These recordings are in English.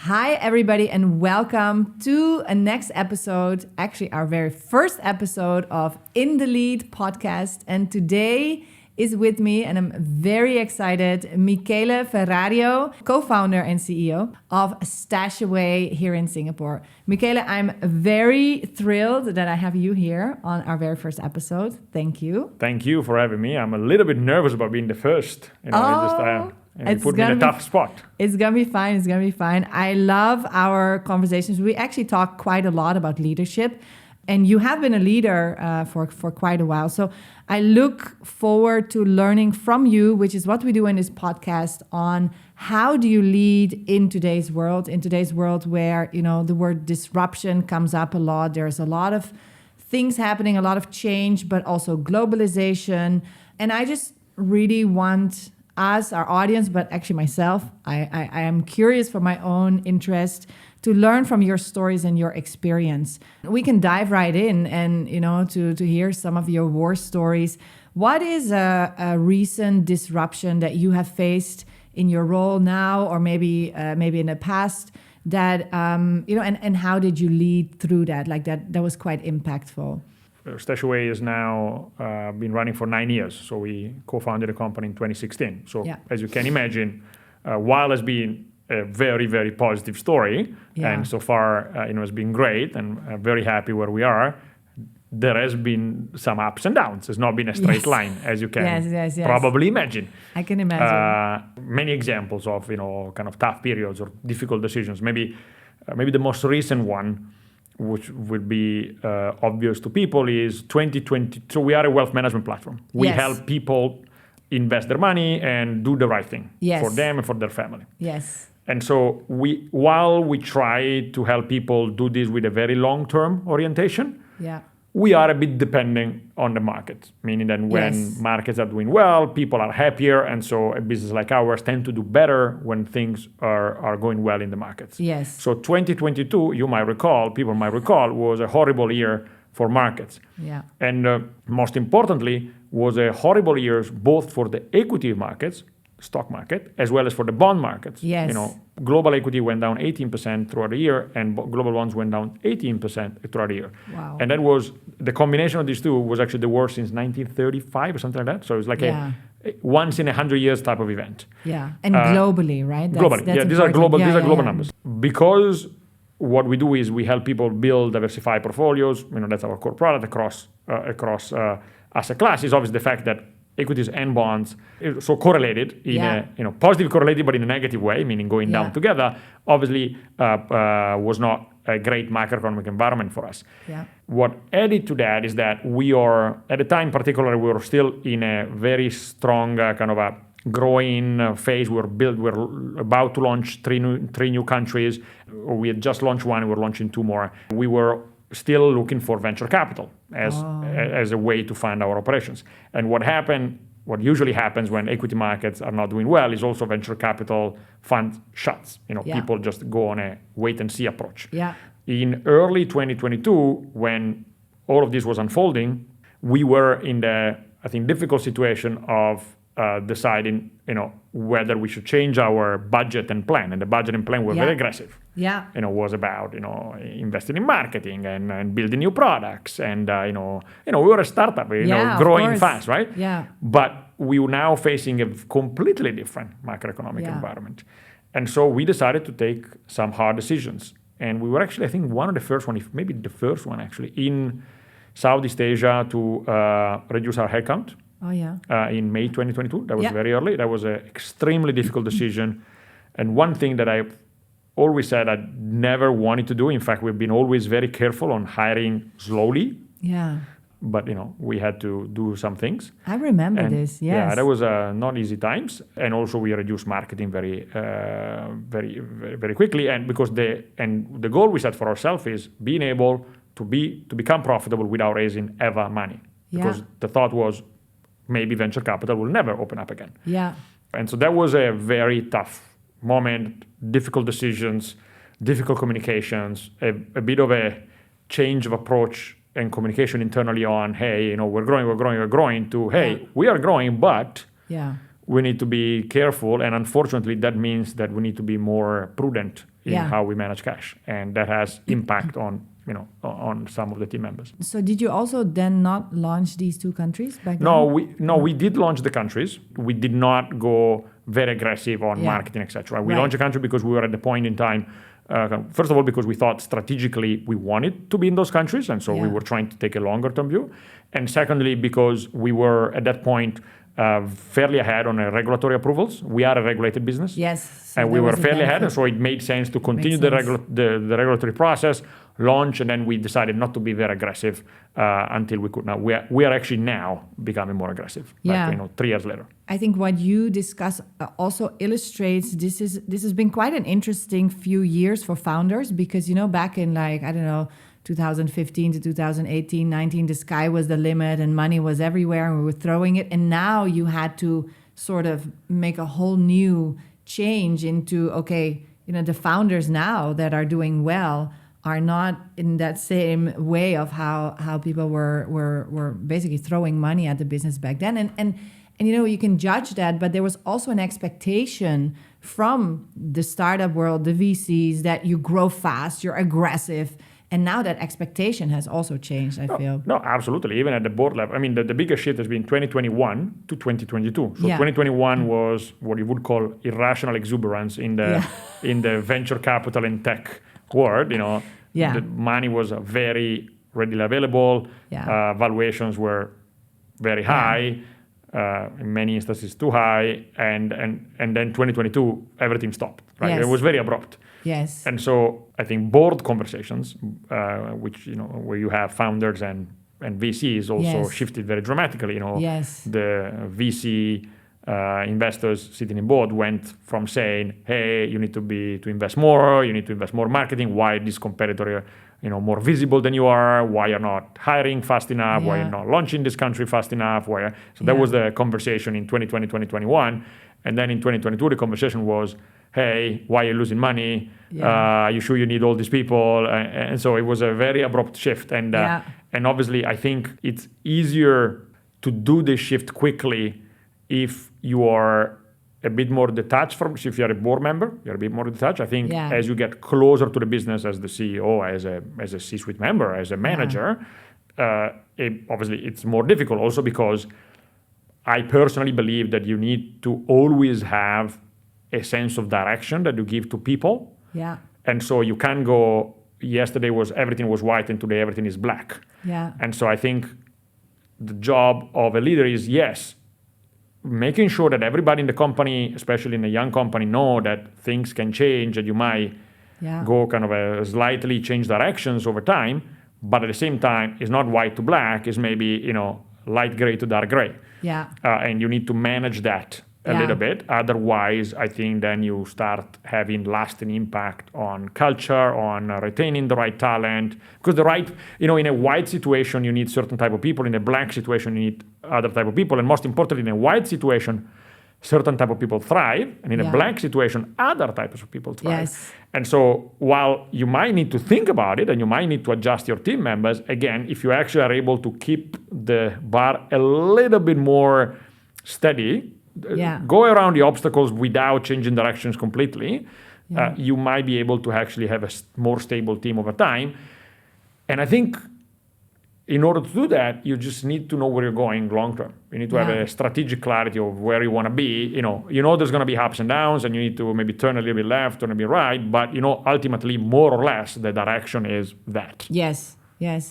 Hi, everybody, and welcome to a next episode, actually our very first episode of In the Lead podcast. And today is with me, and I'm very excited, Michele Ferrario, co-founder and CEO of StashAway here in Singapore. Michele, I'm very thrilled that I have you here on our very first episode. Thank you. Thank you for having me. I'm a little bit nervous about being the first. You put me in a tough spot. It's going to be fine. It's going to be fine. I love our conversations. We actually talk quite a lot about leadership. And you have been a leader for quite a while. So I look forward to learning from you, which is what we do in this podcast, on how do you lead in today's world where, you know, the word disruption comes up a lot. There's a lot of things happening, a lot of change, but also globalization. And I just really want us, our audience, but actually myself, I am curious for my own interest to learn from your stories and your experience. We can dive right in and, you know, to hear some of your war stories. What is a recent disruption that you have faced in your role now, or maybe in the past, that, and how did you lead through that? Like that was quite impactful. StashAway is now been running for 9 years. So we co-founded the company in 2016. So as you can imagine, while it's been a very, very positive story, and so far it's been great, and I'm very happy where we are, there has been some ups and downs. It's not been a straight line, as you can probably imagine. I can imagine. Many examples of kind of tough periods or difficult decisions. Maybe the most recent one, which would be obvious to people, is 2020. So we are a wealth management platform. We help people invest their money and do the right thing for them and for their family. Yes. And so while we try to help people do this with a very long-term orientation, we are a bit dependent on the market, meaning that when markets are doing well, people are happier. And so a business like ours tend to do better when things are going well in the markets. Yes. So 2022, people might recall, was a horrible year for markets. Yeah. And most importantly, was a horrible year both for the equity markets, stock market, as well as for the bond markets. Yes. Global equity went down 18% throughout the year, and global bonds went down 18% throughout the year. Wow. And that was, the combination of these two was actually the worst since 1935 or something like that. So it's like a once in 100 years type of event. Yeah, and globally, right? Globally, these are global numbers. Because what we do is we help people build diversified portfolios. That's our core product across asset classes. Obviously, the fact that equities and bonds so correlated in a positive correlated, but in a negative way, meaning going down together, obviously was not a great macroeconomic environment for us. Yeah. What added to that is that we are, at the time particularly, we were still in a very strong kind of a growing phase. We're about to launch three new countries. We had just launched one, we're launching 2 more. We were still looking for venture capital as a way to fund our operations. And what usually happens when equity markets are not doing well is also venture capital fund shuts. People just go on a wait and see approach. Yeah. In early 2022, when all of this was unfolding, we were in the, I think, difficult situation of deciding, whether we should change our budget and plan. And the budget and plan were very aggressive. Yeah. Was about, investing in marketing and building new products. And, we were a startup, growing fast, right? Yeah. But we were now facing a completely different macroeconomic environment. And so we decided to take some hard decisions. And we were actually, I think, one of the first one, if maybe the first one actually, in Southeast Asia to reduce our headcount. Oh, yeah. In May 2022. That was very early. That was an extremely difficult decision. And one thing that I always said I never wanted to do, in fact, we've been always very careful on hiring slowly. Yeah. But, we had to do some things. I remember this, yes. Yeah, that was not easy times. And also we reduced marketing very, very, very, very quickly. And because the goal we set for ourselves is being able to become profitable without raising ever money. Because the thought was, maybe venture capital will never open up again. Yeah. And so that was a very tough moment, difficult decisions, difficult communications, a bit of a change of approach and communication internally on, hey, we're growing, to, hey, we are growing, but we need to be careful. And unfortunately, that means that we need to be more prudent in how we manage cash. And that has impact on some of the team members. So did you also then not launch these 2 countries back then? No, we did launch the countries. We did not go very aggressive on marketing, etc. We launched a country because we were at the point in time, first of all, because we thought strategically we wanted to be in those countries. And so we were trying to take a longer term view. And secondly, because we were at that point fairly ahead on regulatory approvals. We are a regulated business. Yes. So and we were fairly ahead, and so it made sense to continue the regulatory process, launch, and then we decided not to be very aggressive until we could. Now we are actually now becoming more aggressive. Yeah. Like, 3 years later. I think what you discuss also illustrates this has been quite an interesting few years for founders because back in 2015 to 2018, 19, the sky was the limit and money was everywhere and we were throwing it. And now you had to sort of make a whole new change into, the founders now that are doing well are not in that same way of how people were basically throwing money at the business back then. And you can judge that, but there was also an expectation from the startup world, the VCs, that you grow fast, you're aggressive. And now that expectation has also changed, I feel. No, absolutely. Even at the board level. I mean, the biggest shift has been 2021 to 2022. So 2021 was what you would call irrational exuberance in the venture capital and tech world. The money was very readily available. Valuations were very high. In many instances too high. And then 2022, everything stopped. Right? Yes. It was very abrupt. Yes. And so I think board conversations, which, where you have founders and VCs also shifted very dramatically. The VC investors sitting in board went from saying, hey, you need to invest more, you need to invest more marketing, why this competitor more visible than you are, why you're not hiring fast enough, why you're not launching this country fast enough. So that was the conversation in 2020, 2021. And then in 2022, the conversation was, hey, why are you losing money? You sure you need all these people? And so it was a very abrupt shift. And obviously, I think it's easier to do this shift quickly if you are a bit more detached from, if you're a board member, you're a bit more detached. I think as you get closer to the business as the CEO, as a C-suite member, as a manager, obviously it's more difficult also because I personally believe that you need to always have a sense of direction that you give to people. Yeah. And so you can't go, yesterday everything was white and today everything is black. Yeah. And so I think the job of a leader is, making sure that everybody in the company, especially in a young company, know that things can change and you might go kind of a slightly change directions over time, but at the same time, it's not white to black, it's maybe, light gray to dark gray. Yeah. And you need to manage that a little bit. Otherwise, I think then you start having lasting impact on culture, on retaining the right talent. Because in a white situation, you need certain type of people. In a black situation, you need other type of people. And most importantly, in a white situation, certain type of people thrive. And in a black situation, other types of people thrive. Yes. And so while you might need to think about it and you might need to adjust your team members, again, if you actually are able to keep the bar a little bit more steady, go around the obstacles without changing directions completely, you might be able to actually have a more stable team over time. And I think in order to do that, you just need to know where you're going long term. You need to have a strategic clarity of where you want to be. You know there's going to be ups and downs, and you need to maybe turn a little bit left, turn a bit right. But ultimately, more or less, the direction is that. Yes,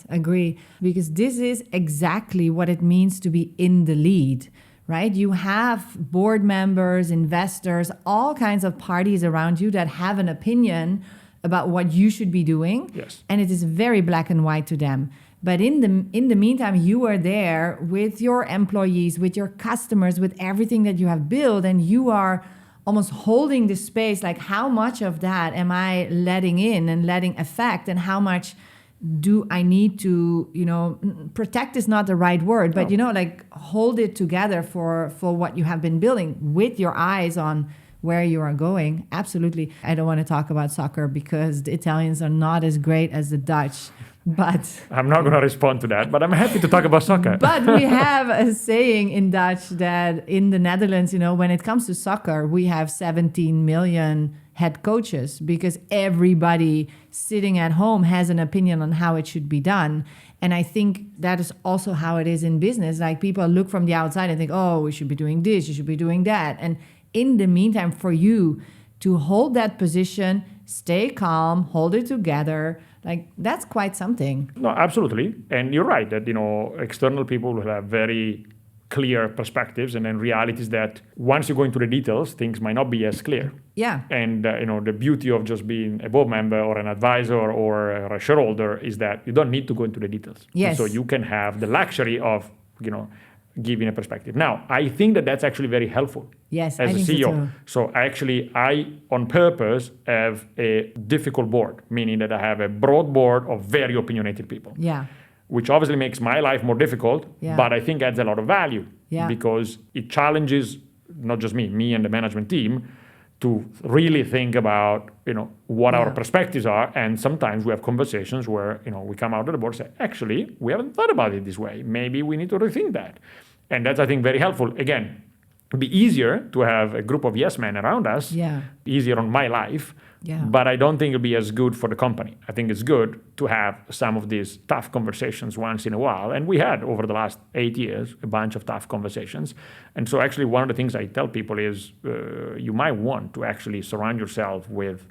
agree. Because this is exactly what it means to be in the lead, right? You have board members, investors, all kinds of parties around you that have an opinion about what you should be doing. Yes. And it is very black and white to them. But in the meantime, you are there with your employees, with your customers, with everything that you have built, and you are almost holding the space, like how much of that am I letting in and letting affect, and how much do I need to, protect is not the right word, but, hold it together for what you have been building with your eyes on where you are going. Absolutely. I don't want to talk about soccer because the Italians are not as great as the Dutch. But I'm not going to respond to that, but I'm happy to talk about soccer. But we have a saying in Dutch that in the Netherlands, when it comes to soccer, we have 17 million head coaches because everybody sitting at home has an opinion on how it should be done. And I think that is also how it is in business. Like people look from the outside and think, oh, we should be doing this, you should be doing that. And in the meantime, for you to hold that position, stay calm, hold it together, like that's quite something. No, absolutely. And you're right that, external people will have very clear perspectives. And then reality is that once you go into the details, things might not be as clear. Yeah. And, the beauty of just being a board member or an advisor or a shareholder is that you don't need to go into the details. Yes. And so you can have the luxury of, giving a perspective. Now, I think that that's actually very helpful. Yes, as I a think CEO. so So I on purpose have a difficult board, meaning that I have a broad board of very opinionated people. Yeah. Which obviously makes my life more difficult, Yeah. but I think adds a lot of value. Yeah. Because it challenges not just me and the management team to really think about, what our perspectives are. And sometimes we have conversations where, we come out of the board and say, actually, we haven't thought about it this way. Maybe we need to rethink that. And that's, I think, very helpful. Again, it'd be easier to have a group of yes men around us, easier on my life, but I don't think it'll be as good for the company. I think it's good to have some of these tough conversations once in a while. And we had, over the last 8 years, a bunch of tough conversations. And so actually one of the things I tell people is you might want to actually surround yourself with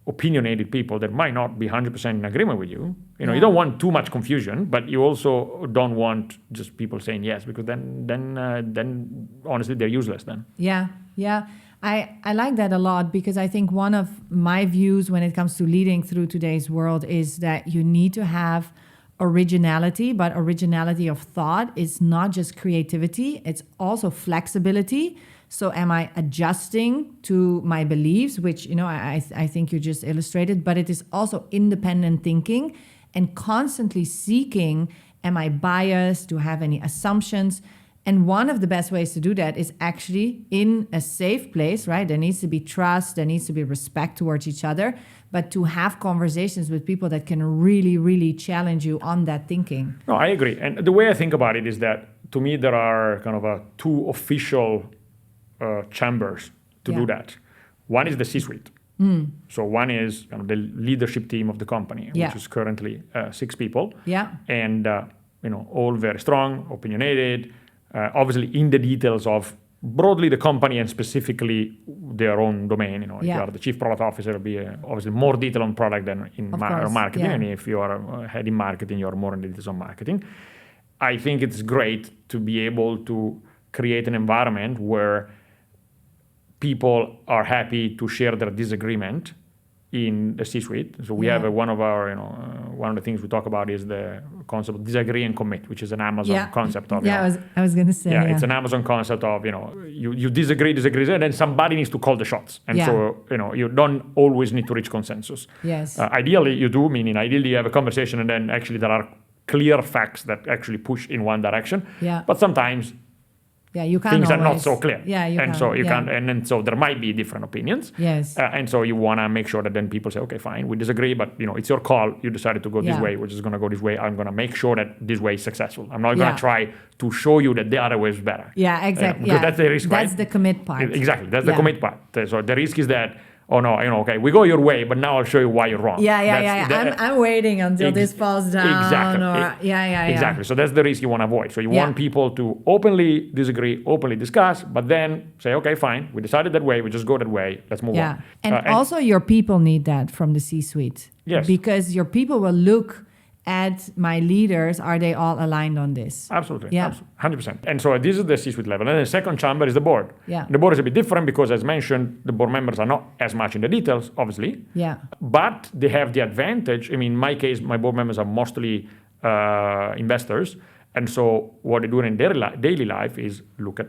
opinionated people that might not be 100% in agreement with you. You don't want too much confusion, but you also don't want just people saying yes, because then honestly, they're useless then. Yeah. I like that a lot because I think one of my views when it comes to leading through today's world is that you need to have originality, but originality of thought is not just creativity, it's also flexibility. So am I adjusting to my beliefs, which, I think you just illustrated, but it is also independent thinking and constantly seeking, am I biased? Do I have any assumptions? And one of the best ways to do that is actually in a safe place, right? There needs to be trust, there needs to be respect towards each other, but to have conversations with people that can really, really challenge you on that thinking. No, I agree. And the way I think about it is that, to me, there are kind of two official chambers to do that. One is the C-suite. So one is kind of the leadership team of the company, which is currently 6 people. Yeah. And, all very strong, opinionated, obviously in the details of broadly the company and specifically their own domain. If you are the chief product officer, it'll be obviously more detail on product than in marketing. And if you are head in marketing, you're more in the details on marketing. I think it's great to be able to create an environment where people are happy to share their disagreement in the C-suite. So we have one of the things we talk about is the concept of disagree and commit, which is an Amazon concept of. I was going to say. It's an Amazon concept of, you disagree, and then somebody needs to call the shots. And so, you don't always need to reach consensus. Yes. Ideally you do, meaning ideally you have a conversation and then actually there are clear facts that actually push in one direction. Yeah. But sometimes you can't things always. are not so clear. So you can't, and then so there might be different opinions. Yes. And so you want to make sure that then people say, okay, fine, we disagree, but it's your call. You decided to go this way. We're just going to go this way. I'm going to make sure that this way is successful. I'm not going to try to show you that the other way is better. Yeah, exactly. Because that's the risk, right? That's the commit part. Exactly. That's the commit part. So the risk is that, oh no, okay, we go your way, but now I'll show you why you're wrong. I'm waiting until this falls down. Exactly. Exactly. So that's the risk you want to avoid. So you want people to openly disagree, openly discuss, but then say, okay, fine, we decided that way, we just go that way, let's move on. And also your people need that from the C-suite. Yes. Because your people will look at my leaders, are they all aligned on this? Absolutely. Yeah. 100%. And so this is the C-suite level. And the second chamber is the board. Yeah. The board is a bit different because, as mentioned, the board members are not as much in the details, obviously. Yeah. But they have the advantage. In my case, my board members are mostly investors. And so what they do in their daily life is look at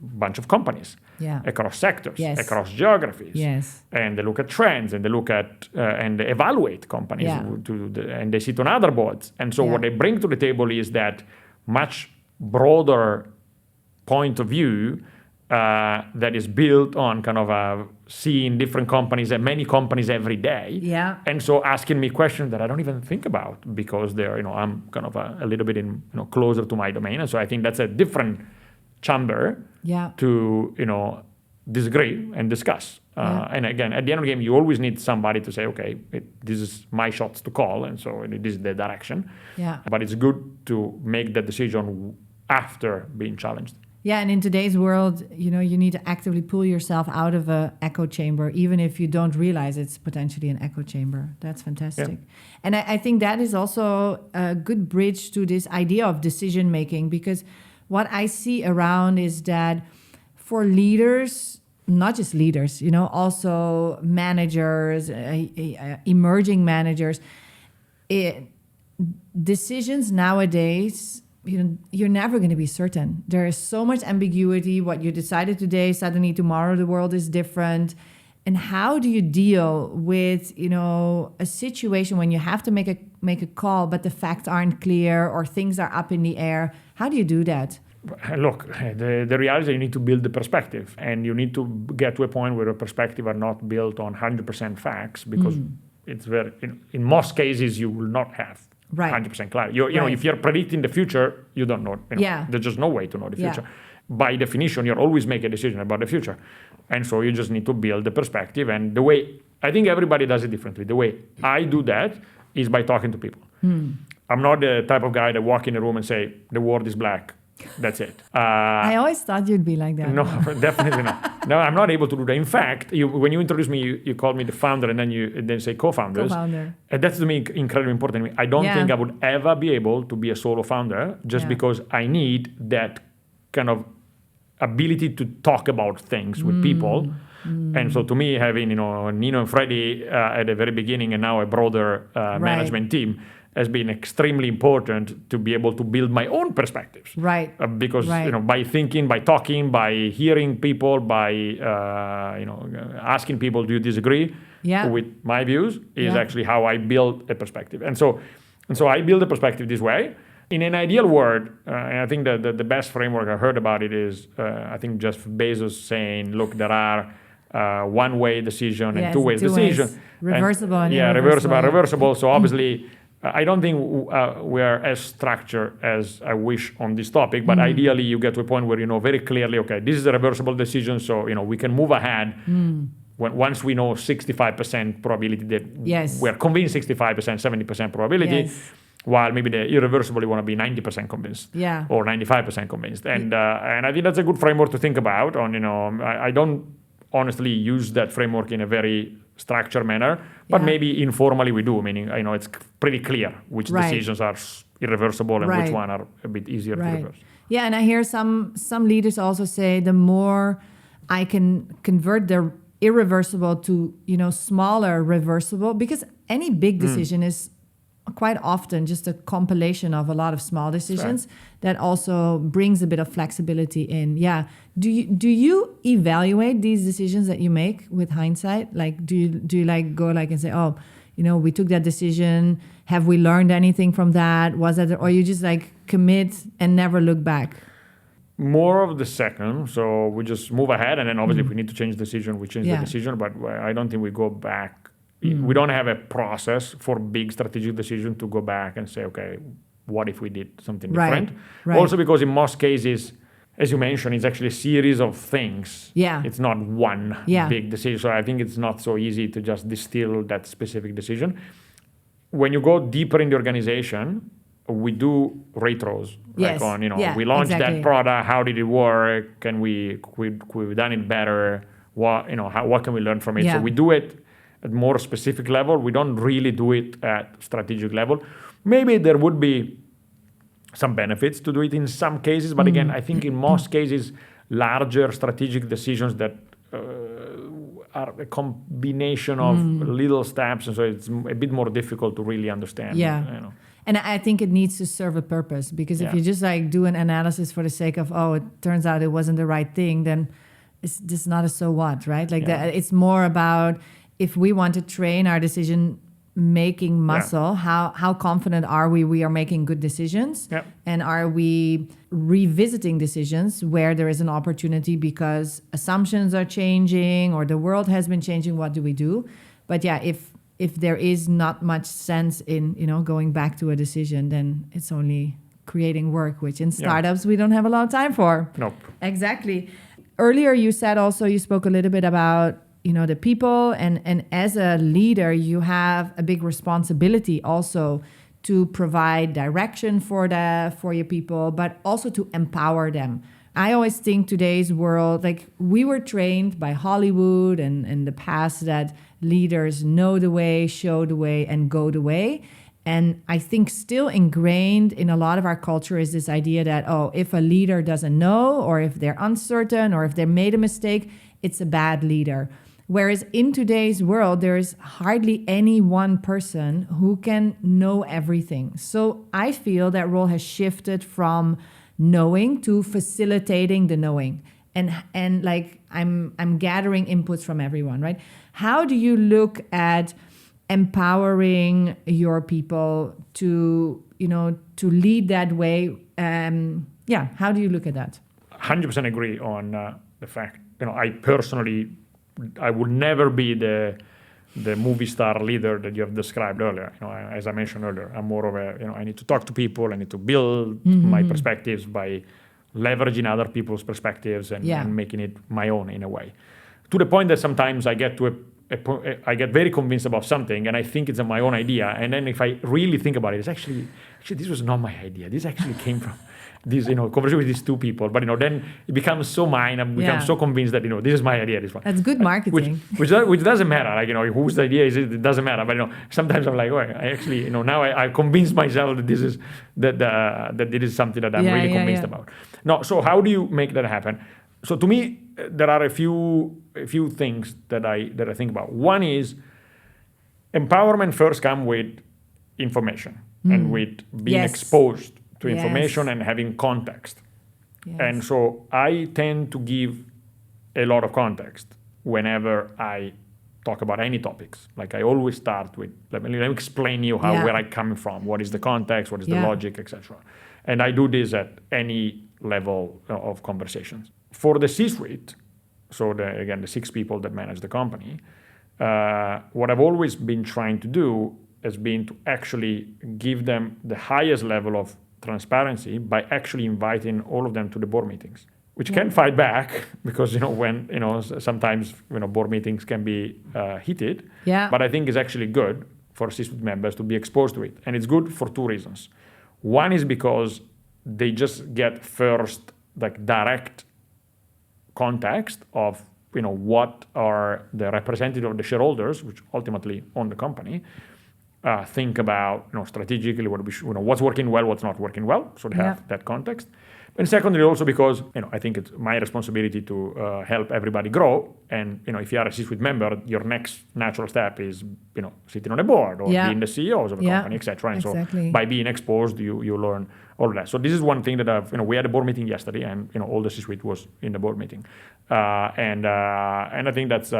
bunch of companies across sectors, across geographies. And they look at trends and they look at and they evaluate companies and they sit on other boards. And so what they bring to the table is that much broader point of view that is built on kind of seeing different companies and many companies every day. Yeah. And so asking me questions that I don't even think about because they're, I'm kind of a little bit closer to my domain. And so I think that's a different chamber to, disagree and discuss. And again, at the end of the game, you always need somebody to say, okay, this is my shots to call. And so this is the direction. Yeah. But it's good to make that decision after being challenged. Yeah, and in today's world, you need to actively pull yourself out of an echo chamber, even if you don't realize it's potentially an echo chamber. That's fantastic. Yeah. And I think that is also a good bridge to this idea of decision making, because what I see around is that for leaders, not just leaders, also managers, emerging managers, decisions nowadays, you're never going to be certain. There is so much ambiguity. What you decided today, suddenly tomorrow the world is different. And how do you deal with, a situation when you have to make a call, but the facts aren't clear or things are up in the air? How do you do that? Look, the reality is you need to build the perspective, and you need to get to a point where your perspective are not built on 100% facts, because it's very, in most cases, you will not have 100% clarity. If you're predicting the future, you don't know. There's just no way to know the future. By definition, you're always making a decision about the future. And so you just need to build the perspective. And the way, I think everybody does it differently. The way I do that is by talking to people. I'm not the type of guy that walk in a room and say, the world is black. That's it. I always thought you'd be like that. No, definitely not. No, I'm not able to do that. In fact, when you introduce me, you called me the founder, and then say co-founders. Co-founder. And that's to me incredibly important. I don't think I would ever be able to be a solo founder just because I need that kind of ability to talk about things with people. And so to me, having Nino and Freddie at the very beginning, and now a broader management team, has been extremely important to be able to build my own perspectives. Right. Because by thinking, by talking, by hearing people, by asking people, do you disagree with my views, is actually how I build a perspective. And so I build a perspective this way. In an ideal world, and I think that the best framework I heard about it is, I think Jeff Bezos saying, look, there are one-way decision and two-way decision. Reversible and reversible. So obviously, I don't think we are as structured as I wish on this topic, but ideally you get to a point where you know very clearly, okay, this is a reversible decision, so we can move ahead. Once we know 65% probability that we're convinced 65%, 70% probability, while maybe the irreversible you want to be 90% convinced or 95% convinced. And I think that's a good framework to think about. I don't honestly use that framework in a very structured manner, but maybe informally we do, meaning it's pretty clear which decisions are irreversible and which one are a bit easier to reverse. Yeah, and I hear some leaders also say the more I can convert the irreversible to smaller reversible, because any big decision is quite often just a compilation of a lot of small decisions that also brings a bit of flexibility in. Yeah. Do you evaluate these decisions that you make with hindsight? Like, do you like go like and say, oh, we took that decision. Have we learned anything from that? Was that, or you just like commit and never look back? More of the second. So we just move ahead, and then obviously if we need to change the decision, we change the decision. But I don't think we go back. We don't have a process for big strategic decision to go back and say, okay, what if we did something different? Right. Also because in most cases, as you mentioned, it's actually a series of things. Yeah. It's not one big decision. So I think it's not so easy to just distill that specific decision. When you go deeper in the organization, we do retros. Yes. Like we launched that product. How did it work? Can we done it better? What can we learn from it? Yeah. So we do it at more specific level. We don't really do it at strategic level. Maybe there would be some benefits to do it in some cases, but again, I think in most cases, larger strategic decisions that are a combination of little steps, and so it's a bit more difficult to really understand. Yeah. And I think it needs to serve a purpose, because if you just like do an analysis for the sake of, it turns out it wasn't the right thing, then it's just not a so what, right? Like that. It's more about, if we want to train our decision making muscle. How confident are we are making good decisions? Yeah. And are we revisiting decisions where there is an opportunity because assumptions are changing or the world has been changing? What do we do? But yeah, if there is not much sense in, going back to a decision, then it's only creating work, which in startups we don't have a lot of time for. Nope. Exactly. Earlier you said also, you spoke a little bit about, the people, and as a leader, you have a big responsibility also to provide direction for your people, but also to empower them. I always think today's world, like we were trained by Hollywood and in the past that leaders know the way, show the way, and go the way. And I think still ingrained in a lot of our culture is this idea that, if a leader doesn't know, or if they're uncertain, or if they made a mistake, it's a bad leader. Whereas in today's world, there is hardly any one person who can know everything. So I feel that role has shifted from knowing to facilitating the knowing. And like I'm gathering inputs from everyone, right? How do you look at empowering your people to lead that way? How do you look at that? 100% agree on the fact, I would never be the movie star leader that you have described earlier. As I mentioned earlier, I'm more of a, I need to talk to people, I need to build my perspectives by leveraging other people's perspectives and making it my own in a way. To the point that sometimes I get to I get very convinced about something and I think it's my own idea. And then if I really think about it, it's actually this was not my idea. This actually came from this, conversation with these two people. But, then it becomes so mine. I become so convinced that, this is my idea. This one. That's good marketing. Which doesn't matter. Like, whose idea is it? It doesn't matter. But, sometimes I'm like, I actually, now I convince myself that this is, that it is something that I'm really convinced about. No, so how do you make that happen? So to me, there are a few things that I think about. One is empowerment first come with information and with being exposed to information and having context. Yes. And so I tend to give a lot of context whenever I talk about any topics. Like I always start with, let me explain you where I'm coming from, what is the context, what is the logic, etc. And I do this at any level of conversations. For the C-suite, so the 6 people that manage the company, what I've always been trying to do has been to actually give them the highest level of transparency by actually inviting all of them to the board meetings, which can fight back because, when, sometimes, board meetings can be heated. Yeah. But I think it's actually good for C-suite members to be exposed to it. And it's good for 2 reasons. One is because they just get first, direct context of, what are the representative of the shareholders, which ultimately own the company, think about, strategically what we should, what's working well, what's not working well. So they have that context. And secondly, also because, I think it's my responsibility to help everybody grow. And, if you are a C-suite member, your next natural step is, sitting on a board or being the CEOs of a company, etc. And so by being exposed, you learn all of that. So this is one thing that we had a board meeting yesterday and, all the C-suite was in the board meeting. And I think that's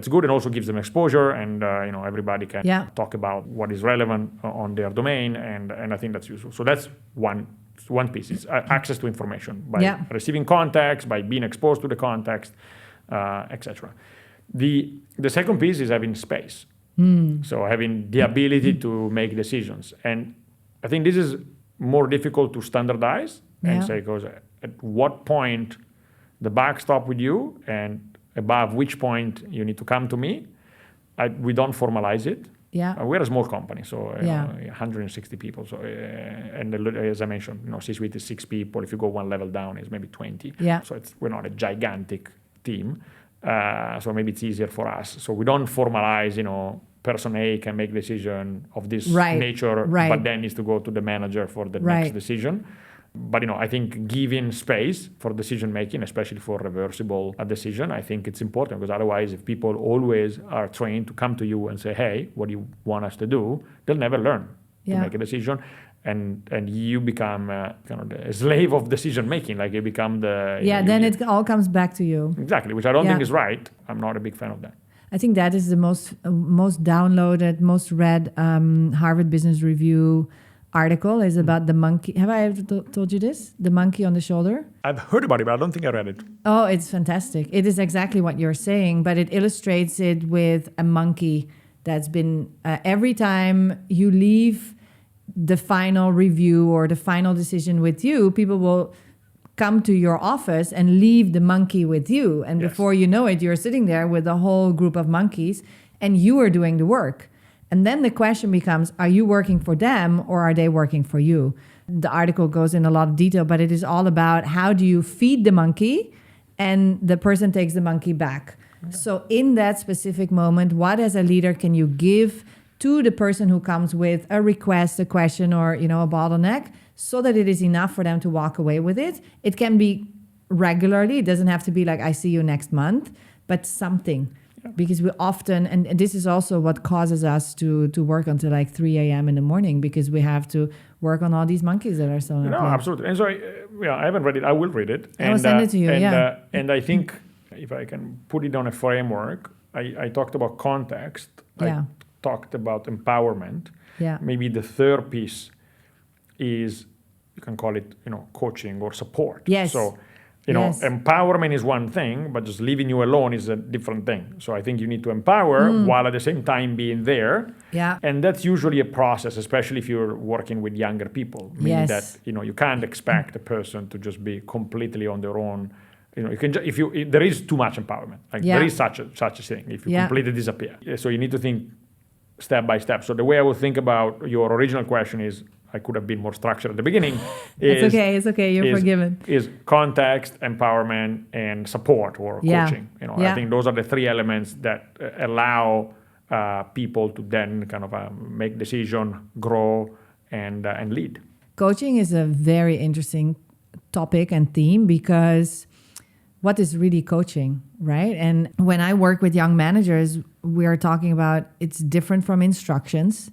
good and also gives them exposure and, everybody can talk about what is relevant on their domain. And I think that's useful. So that's one piece is access to information by receiving context, by being exposed to the context, etc. The second piece is having space. So having the ability to make decisions. And I think this is more difficult to standardize and say, because at what point the buck stop with you and above which point you need to come to me, we don't formalize it. Yeah, we're a small company, so 160 people. So, and as I mentioned, C-suite is 6 people. If you go one level down, it's maybe 20. Yeah. So we're not a gigantic team. So maybe it's easier for us. So we don't formalize, person A can make decision of this nature, but then needs to go to the manager for the next decision. But, I think giving space for decision making, especially for reversible decision, I think it's important because otherwise if people always are trained to come to you and say, hey, what do you want us to do? They'll never learn to make a decision. And you become kind of the slave of decision making, like you become the... then it all comes back to you. Exactly, which I don't think is right. I'm not a big fan of that. I think that is the most downloaded, most read Harvard Business Review article is about the monkey. Have I ever told you this? The monkey on the shoulder? I've heard about it, but I don't think I read it. Oh, it's fantastic. It is exactly what you're saying, but it illustrates it with a monkey that's been, every time you leave the final review or the final decision with you, people will come to your office and leave the monkey with you. And Yes. before you know it, you're sitting there with a whole group of monkeys and you are doing the work. And then the question becomes, are you working for them or are they working for you? The article goes in a lot of detail, but it is all about how do you feed the monkey and the person takes the monkey back. Okay. So in that specific moment, what as a leader can you give to the person who comes with a request, a question, or a bottleneck, so that it is enough for them to walk away with it? It can be regularly. It doesn't have to be like, I see you next month, but something. Because we often, and this is also what causes us to work until like 3 a.m. in the morning, because we have to work on all these monkeys that are still on our plate. Absolutely. And so, I haven't read it. I will read it. I will send it to you, And I think if I can put it on a framework, I talked about context. Yeah. I talked about empowerment. Yeah. Maybe the third piece is, you can call it, coaching or support. Yes. So, Yes. empowerment is one thing, but just leaving you alone is a different thing. So I think you need to empower while at the same time being there. Yeah. And that's usually a process, especially if you're working with younger people. Meaning Yes. that, you can't expect a person to just be completely on their own. You can there is too much empowerment. There is such a thing if you completely disappear. So you need to think step by step. So the way I would think about your original question is, I could have been more structured at the beginning. It's okay. You're forgiven. Is context, empowerment, and support or coaching. I think those are the three elements that allow people to then kind of make decision, grow, and lead. Coaching is a very interesting topic and theme, because what is really coaching, right? And when I work with young managers, we are talking about it's different from instructions.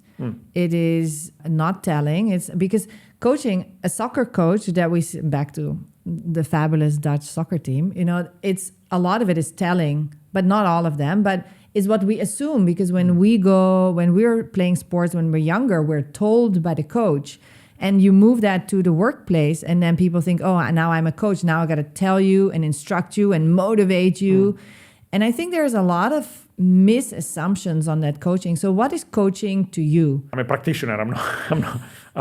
It is not telling. It's because coaching, a soccer coach that back to the fabulous Dutch soccer team, it's a lot of it is telling, but not all of them, but is what we assume, because when we're playing sports, when we're younger, we're told by the coach. And you move that to the workplace, and then people think, oh, now I'm a coach. Now I got to tell you and instruct you and motivate you. And I think there's a lot of misassumptions on that coaching. So what is coaching to you? I'm a practitioner. I'm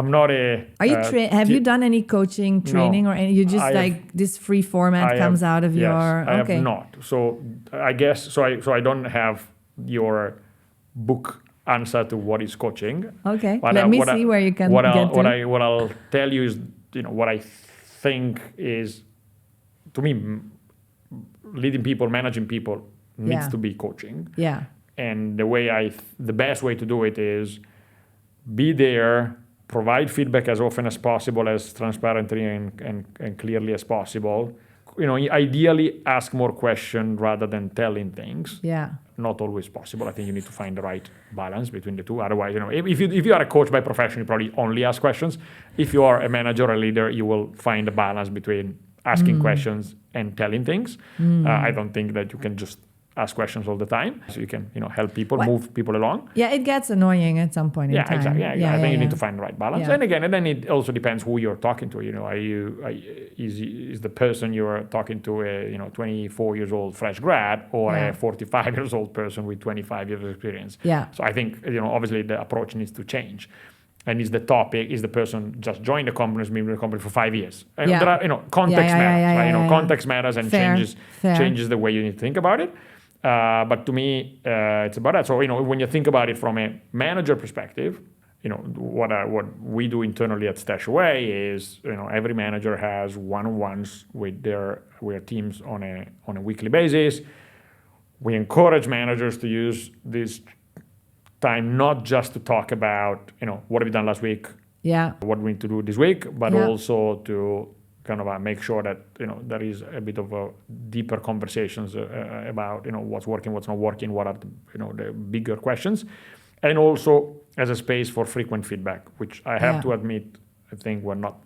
not a. Are you have you done any coaching training? No, or any? You just this free format comes out of your. I have not. So I guess so. I don't have your book answer to what is coaching. Okay. Let me see where you can get to. What I'll tell you is, what I think is, to me, leading people, managing people needs to be coaching. Yeah. And the best way to do it is be there, provide feedback as often as possible, as transparently and clearly as possible. Ideally ask more questions rather than telling things. Yeah. Not always possible. I think you need to find the right balance between the two. Otherwise, if you are a coach by profession, you probably only ask questions. If you are a manager or a leader, you will find a balance between asking questions and telling things. I don't think that you can just ask questions all the time. So you can, help people, move people along. Yeah, it gets annoying at some point in time. Exactly. I think you need to find the right balance. And then it also depends who you're talking to. Is the person you're talking to a 24 years old fresh grad or a 45 years old person with 25 years of experience? Yeah. So I think obviously the approach needs to change. And is the person just joined the company, has been with the company for 5 years? And there are, context matters, right? Context matters and changes the way you need to think about it. But to me, it's about that. So, when you think about it from a manager perspective, what we do internally at StashAway is, every manager has one-on-ones with their teams on a weekly basis. We encourage managers to use this time not just to talk about, what have we done last week, what we need to do this week, but also to kind of make sure that there is a bit of a deeper conversations about what's working, what's not working, what are the bigger questions, and also as a space for frequent feedback, which I have to admit, I think we're not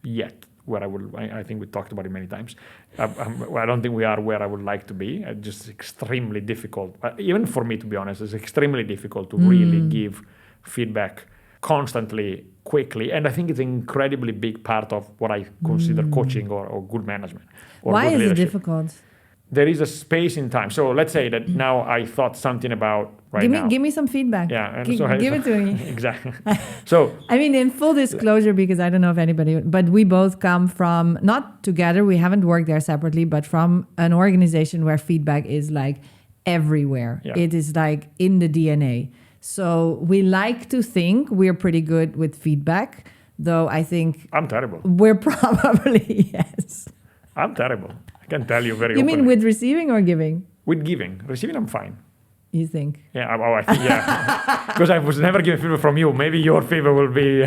yet where I think we talked about it many times. I don't think we are where I would like to be. It's just extremely difficult. Even for me, to be honest, it's extremely difficult to really give feedback constantly, quickly. And I think it's an incredibly big part of what I consider coaching or good management. Or Why good is leadership. it difficult? There is a space in time. So let's say that now I thought something about now. Give me some feedback. Yeah, and give it to me. Exactly. So I mean, in full disclosure, because I don't know if anybody, but we both come from, not together, we haven't worked there separately, but from an organization where feedback is like everywhere. Yeah. It is like in the DNA. So we like to think we're pretty good with feedback, though I think I'm terrible. we're probably, yes. I'm terrible. I can tell you very You openly. mean with receiving or giving? With giving. Receiving, I'm fine. You think? Yeah, I think, yeah. Because I was never given feedback from you. Maybe your feedback will be...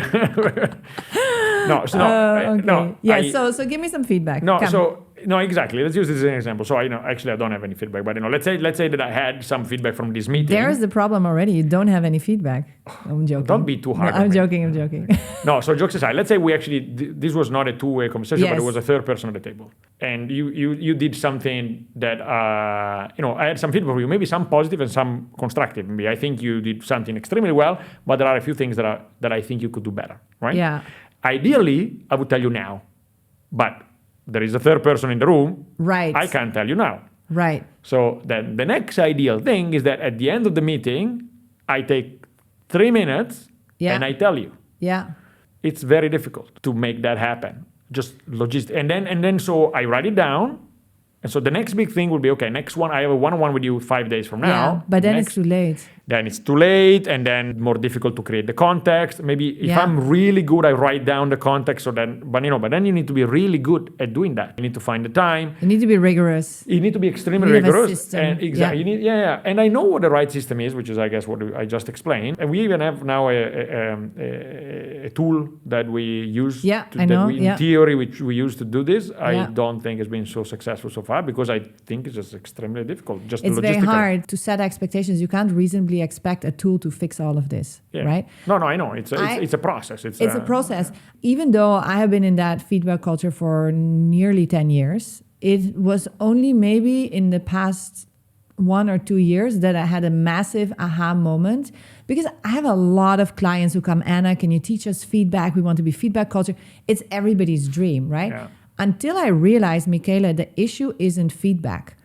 Okay. Yeah, so give me some feedback. Come. No, exactly. Let's use this as an example. So actually I don't have any feedback, but let's say that I had some feedback from this meeting. There's the problem already. You don't have any feedback. I'm joking. Don't be too hard. No, I'm joking. No, so jokes aside, let's say we actually, this was not a two-way conversation, Yes. but it was a third person at the table. And you did something that, I had some feedback from you, maybe some positive and some constructive. Maybe I think you did something extremely well, but there are a few things that I think you could do better, right? Yeah. Ideally, I would tell you now, but there is a third person in the room. Right. I can't tell you now. Right. So then the next ideal thing is that at the end of the meeting, I take 3 minutes and I tell you. Yeah. It's very difficult to make that happen. Just logistic. And then so I write it down. And so the next big thing will be, okay, next one, I have a one-on-one with you 5 days from now. Yeah, but then it's too late. Then it's too late, and then more difficult to create the context. Maybe if I'm really good, I write down the context. So then, but then you need to be really good at doing that. You need to find the time. You need to be rigorous. You need to be extremely You need to have a rigorous. system. And exactly. Yeah. And I know what the right system is, which is, I guess, what I just explained. And we even have now a tool that we use. Yeah, I know. In theory, which we use to do this. I Yeah. don't think it's been so successful so far because I think it's just extremely difficult. Just It's very logistically. hard to set expectations. You can't reasonably expect a tool to fix all of this, right? No, I know. It's a process. It's a process. Even though I have been in that feedback culture for nearly 10 years, it was only maybe in the past 1 or 2 years that I had a massive aha moment, because I have a lot of clients who come, Anna, can you teach us feedback? We want to be feedback culture. It's everybody's dream, right? Yeah. Until I realized, Michele, the issue isn't feedback.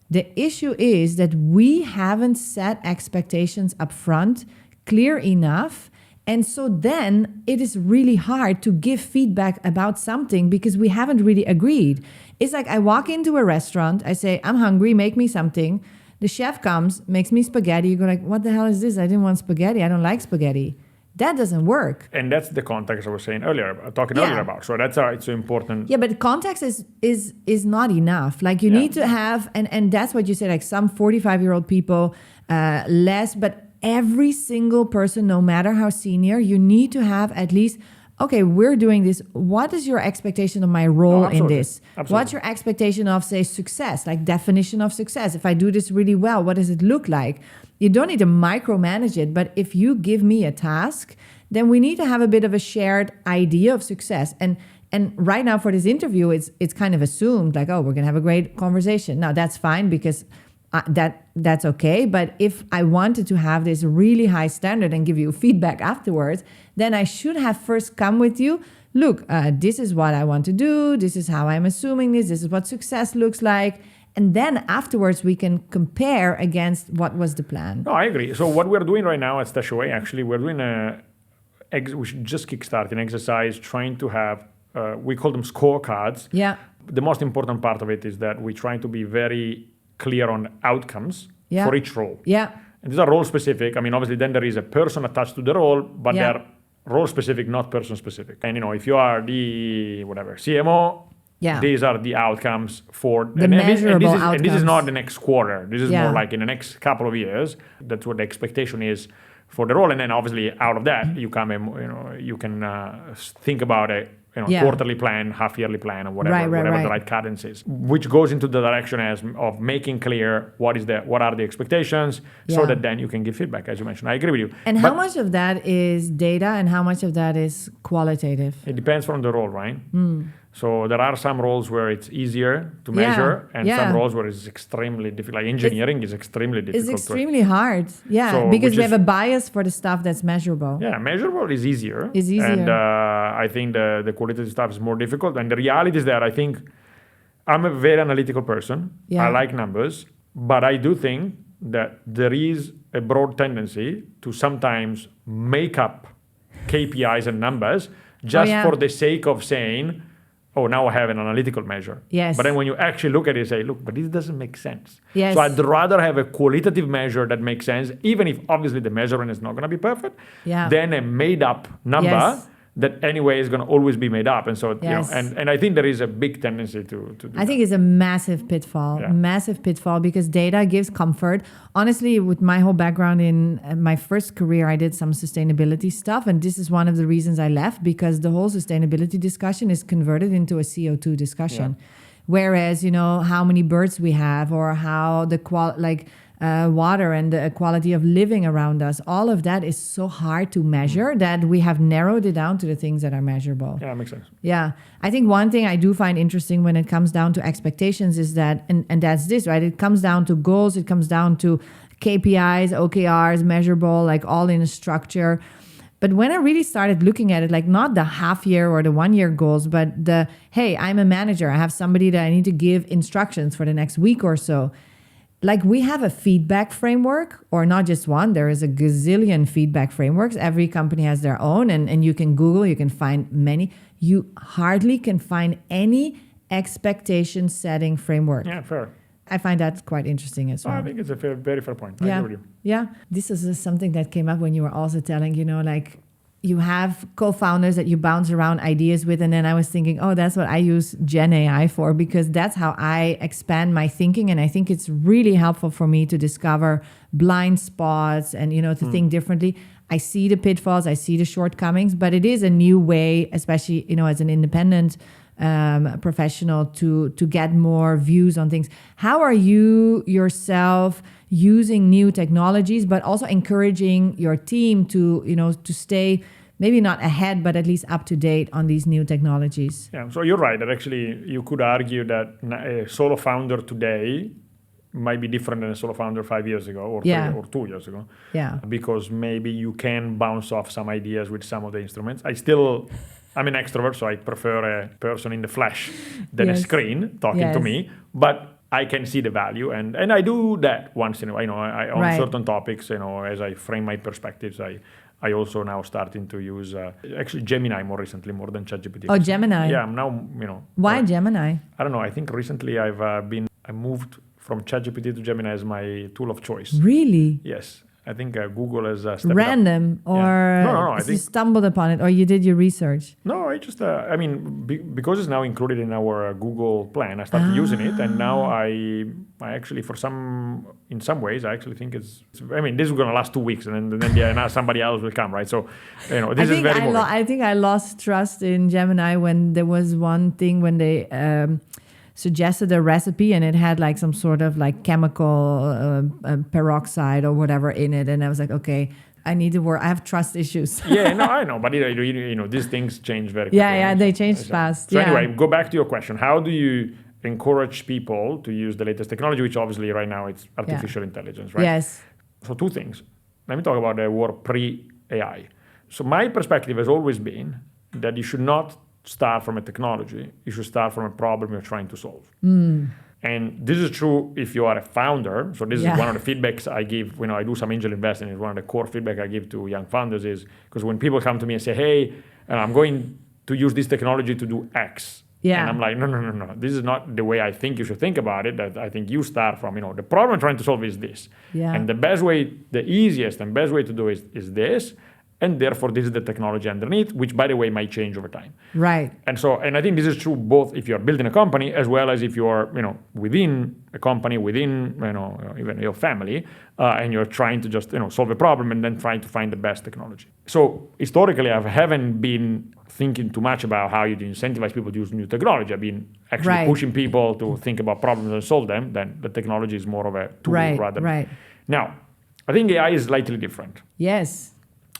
The issue is that we haven't set expectations up front clear enough. And so then it is really hard to give feedback about something because we haven't really agreed. It's like I walk into a restaurant, I say, I'm hungry, make me something. The chef comes, makes me spaghetti. You go like, what the hell is this? I didn't want spaghetti. I don't like spaghetti. That doesn't work. And that's the context I was saying earlier, earlier about. So that's it's important. Yeah, but context is not enough. Like you need to have, and that's what you said, like some 45-year-old people, less, but every single person, no matter how senior, you need to have at least, okay, we're doing this. What is your expectation of my role in this? Absolutely. What's your expectation of, say, success, like definition of success? If I do this really well, what does it look like? You don't need to micromanage it, but if you give me a task, then we need to have a bit of a shared idea of success. And right now for this interview, it's kind of assumed like, oh, we're going to have a great conversation. Now, that's fine because that's okay. But if I wanted to have this really high standard and give you feedback afterwards, then I should have first come with you. Look, this is what I want to do. This is how I'm assuming this. This is what success looks like. And then afterwards, we can compare against what was the plan. No, I agree. So what we're doing right now at StashAway, actually, we're doing we should just kickstart an exercise trying to have, we call them scorecards. Yeah. The most important part of it is that we're trying to be very clear on outcomes for each role. Yeah. And these are role specific. I mean, obviously, then there is a person attached to the role, but they're role specific, not person specific. And, if you are the, CMO, these are the outcomes for the measurable outcomes. And this is not the next quarter. This is more like in the next couple of years. That's what the expectation is for the role. And then obviously out of that, you can think about a quarterly plan, half-yearly plan, or whatever the right cadence is, which goes into the direction of making clear what are the expectations, so that then you can give feedback, as you mentioned. I agree with you. And how much of that is data and how much of that is qualitative? It depends from the role, right? So there are some roles where it's easier to measure, and some roles where it's extremely difficult. Like engineering is extremely difficult. It's extremely hard, because we have a bias for the stuff that's measurable. Yeah, measurable is easier. It's easier. And I think the qualitative stuff is more difficult. And the reality is that I think I'm a very analytical person. Yeah. I like numbers, but I do think that there is a broad tendency to sometimes make up KPIs and numbers just for the sake of saying, oh, now I have an analytical measure. Yes. But then when you actually look at it, you say, look, but this doesn't make sense. Yes. So I'd rather have a qualitative measure that makes sense, even if obviously the measurement is not going to be perfect, than a made up number that anyway is going to always be made up. And so, and I think there is a big tendency to do I think it's a massive pitfall, because data gives comfort. Honestly, with my whole background in my first career, I did some sustainability stuff. And this is one of the reasons I left, because the whole sustainability discussion is converted into a CO2 discussion. Whereas, how many birds we have, or how the water and the quality of living around us, all of that is so hard to measure that we have narrowed it down to the things that are measurable. Yeah, that makes sense. Yeah. I think one thing I do find interesting when it comes down to expectations is that, and that's this, right? It comes down to goals, it comes down to KPIs, OKRs, measurable, like all in a structure. But when I really started looking at it, like not the half year or the 1 year goals, but hey, I'm a manager, I have somebody that I need to give instructions for the next week or so. Like we have a feedback framework, or not just one, there is a gazillion feedback frameworks. Every company has their own, and you can Google, you can find many. You hardly can find any expectation setting framework. Yeah, fair. I find that quite interesting as well. I think it's a very fair point. I agree with you. Yeah. This is something that came up when you were also telling, like you have co-founders that you bounce around ideas with. And then I was thinking, oh, that's what I use Gen AI for, because that's how I expand my thinking. And I think it's really helpful for me to discover blind spots and, to think differently. I see the pitfalls, I see the shortcomings, but it is a new way, especially, as an independent professional to get more views on things. How are you yourself using new technologies, but also encouraging your team to, to stay maybe not ahead, but at least up to date on these new technologies? Yeah, so you're right that actually you could argue that a solo founder today might be different than a solo founder 5 years ago or 2 years ago. Yeah. Because maybe you can bounce off some ideas with some of the instruments. I'm an extrovert, so I prefer a person in the flesh than a screen talking to me. But I can see the value, and I do that once in a while. I on certain topics, as I frame my perspectives, I also now starting to use actually Gemini more recently, more than ChatGPT. Oh, Gemini. Yeah, I'm now Why Gemini? I don't know. I think recently I moved from ChatGPT to Gemini as my tool of choice. Really? Yes. I think Google has stepped random up. or No, I think you stumbled upon it, or you did your research? No, I just because it's now included in our Google plan, I started using it, and now I actually in some ways I actually think this is going to last 2 weeks, and then somebody else will come, right? So this is very moving. I think I lost trust in Gemini when there was one thing when they suggested a recipe and it had like some sort of like chemical peroxide or whatever in it, and I was like, okay, I need to work. I have trust issues. Yeah, no, I know, but these things change very quickly. Yeah, they change fast. So anyway, go back to your question. How do you encourage people to use the latest technology, which obviously right now it's artificial intelligence, right? Yes. So 2 things. Let me talk about the world pre-AI. So my perspective has always been that you should not start from a technology, you should start from a problem you're trying to solve. And this is true if you are a founder. So this is one of the feedbacks I give when I do some angel investing. Is one of the core feedback I give to young founders is because when people come to me and say, hey, I'm going to use this technology to do X. Yeah. And I'm like, no. This is not the way I think you should think about it. That I think you start from, the problem I'm trying to solve is this. Yeah. And the easiest and best way to do it is this. And therefore, this is the technology underneath, which, by the way, might change over time. Right. And I think this is true both if you're building a company as well as if you're, within a company, within, even your family, and you're trying to just, solve a problem and then trying to find the best technology. So historically, I haven't been thinking too much about how you incentivize people to use new technology. I've been actually pushing people to think about problems and solve them. Then the technology is more of a tool rather. Right. Now, I think AI is slightly different. Yes.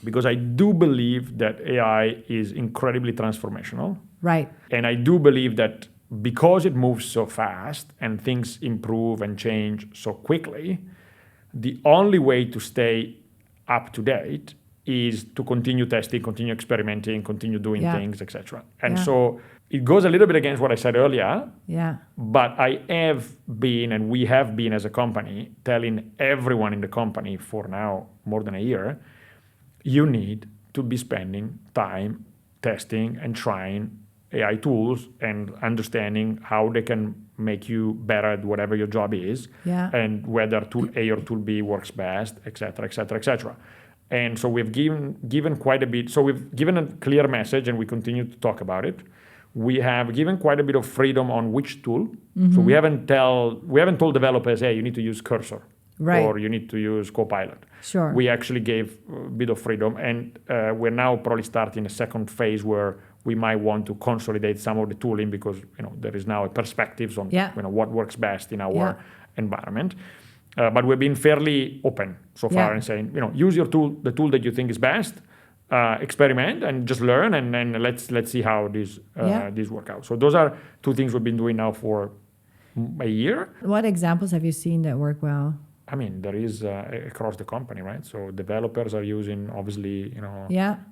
because I do believe that AI is incredibly transformational. Right. And I do believe that because it moves so fast and things improve and change so quickly, the only way to stay up to date is to continue testing, continue experimenting, continue doing things, etc. And so it goes a little bit against what I said earlier. Yeah. But I have been, and we have been as a company, telling everyone in the company for now more than a year, you need to be spending time testing and trying AI tools and understanding how they can make you better at whatever your job is, and whether tool A or tool B works best, et cetera, et cetera, et cetera. And so we've given quite a bit. So we've given a clear message, and we continue to talk about it. We have given quite a bit of freedom on which tool. So we haven't told developers, hey, you need to use Cursor, or you need to use Copilot. Sure. We actually gave a bit of freedom, and we're now probably starting a second phase where we might want to consolidate some of the tooling, because there is now a perspectives on what works best in our environment. But we've been fairly open so far and saying, use your tool, the tool that you think is best, experiment and just learn, and then let's see how these work out. So those are two things we've been doing now for a year. What examples have you seen that work well? I mean, there is across the company, right? So developers are using, obviously,